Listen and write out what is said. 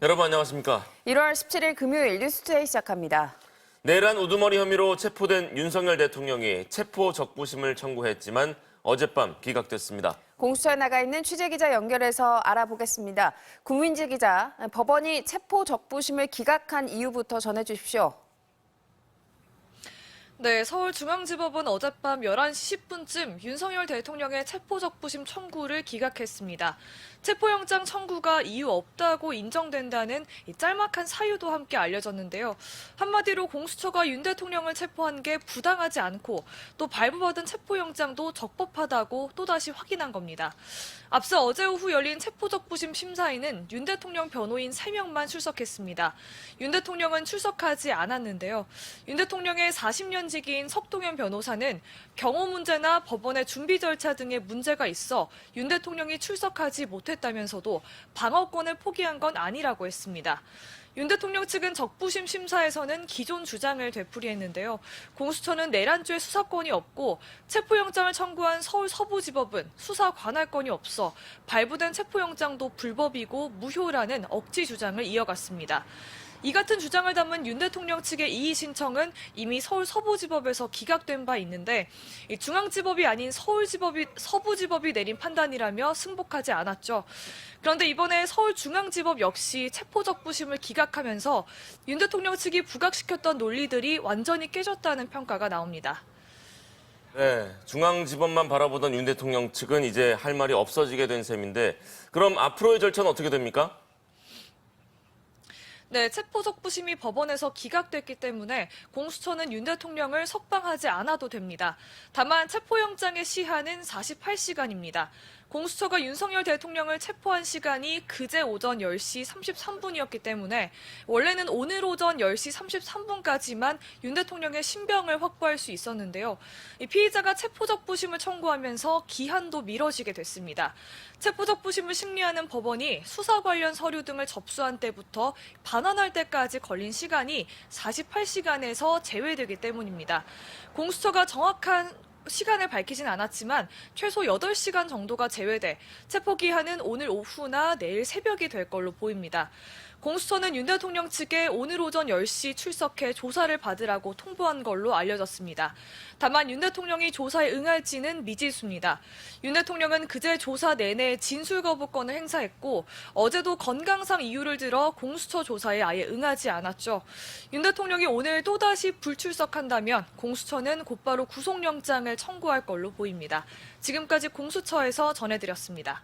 여러분 안녕하십니까? 1월 17일 금요일 뉴스투데이 시작합니다. 내란 우두머리 혐의로 체포된 윤석열 대통령이 체포 적부심을 청구했지만 어젯밤 기각됐습니다. 공수처에 나가 있는 취재기자 연결해서 알아보겠습니다. 구민지 기자, 법원이 체포 적부심을 기각한 이유부터 전해주십시오. 네, 서울중앙지법은 어젯밤 11시 10분쯤 윤석열 대통령의 체포적부심 청구를 기각했습니다. 체포영장 청구가 이유 없다고 인정된다는 짤막한 사유도 함께 알려졌는데요. 한마디로 공수처가 윤 대통령을 체포한 게 부당하지 않고 또 발부받은 체포영장도 적법하다고 또다시 확인한 겁니다. 앞서 어제 오후 열린 체포적부심 심사에는 윤 대통령 변호인 3명만 출석했습니다. 윤 대통령은 출석하지 않았는데요. 윤 대통령의 40년 지기인 석동현 변호사는 경호 문제나 법원의 준비 절차 등의 문제가 있어 윤 대통령이 출석하지 못했다면서도 방어권을 포기한 건 아니라고 했습니다. 윤 대통령 측은 적부심 심사에서는 기존 주장을 되풀이했는데요. 공수처는 내란죄 수사권이 없고 체포영장을 청구한 서울 서부지법은 수사 관할권이 없어 발부된 체포영장도 불법이고 무효라는 억지 주장을 이어갔습니다. 이 같은 주장을 담은 윤 대통령 측의 이의 신청은 이미 서울 서부지법에서 기각된 바 있는데 중앙지법이 아닌 서부지법이 내린 판단이라며 승복하지 않았죠. 그런데 이번에 서울중앙지법 역시 체포적부심을 기각하면서 윤 대통령 측이 부각시켰던 논리들이 완전히 깨졌다는 평가가 나옵니다. 네, 중앙지법만 바라보던 윤 대통령 측은 이제 할 말이 없어지게 된 셈인데 그럼 앞으로의 절차는 어떻게 됩니까? 네, 체포적부심이 법원에서 기각됐기 때문에 공수처는 윤 대통령을 석방하지 않아도 됩니다. 다만 체포영장의 시한은 48시간입니다. 공수처가 윤석열 대통령을 체포한 시간이 그제 오전 10시 33분이었기 때문에 원래는 오늘 오전 10시 33분까지만 윤 대통령의 신병을 확보할 수 있었는데요. 이 피의자가 체포적부심을 청구하면서 기한도 미뤄지게 됐습니다. 체포적부심을 심리하는 법원이 수사 관련 서류 등을 접수한 때부터 반환할 때까지 걸린 시간이 48시간에서 제외되기 때문입니다. 공수처가 정확한 시간을 밝히진 않았지만 최소 8시간 정도가 제외돼 체포기한은 오늘 오후나 내일 새벽이 될 걸로 보입니다. 공수처는 윤 대통령 측에 오늘 오전 10시 출석해 조사를 받으라고 통보한 걸로 알려졌습니다. 다만 윤 대통령이 조사에 응할지는 미지수입니다. 윤 대통령은 그제 조사 내내 진술 거부권을 행사했고 어제도 건강상 이유를 들어 공수처 조사에 아예 응하지 않았죠. 윤 대통령이 오늘 또다시 불출석한다면 공수처는 곧바로 구속영장을 청구할 걸로 보입니다. 지금까지 공수처에서 전해드렸습니다.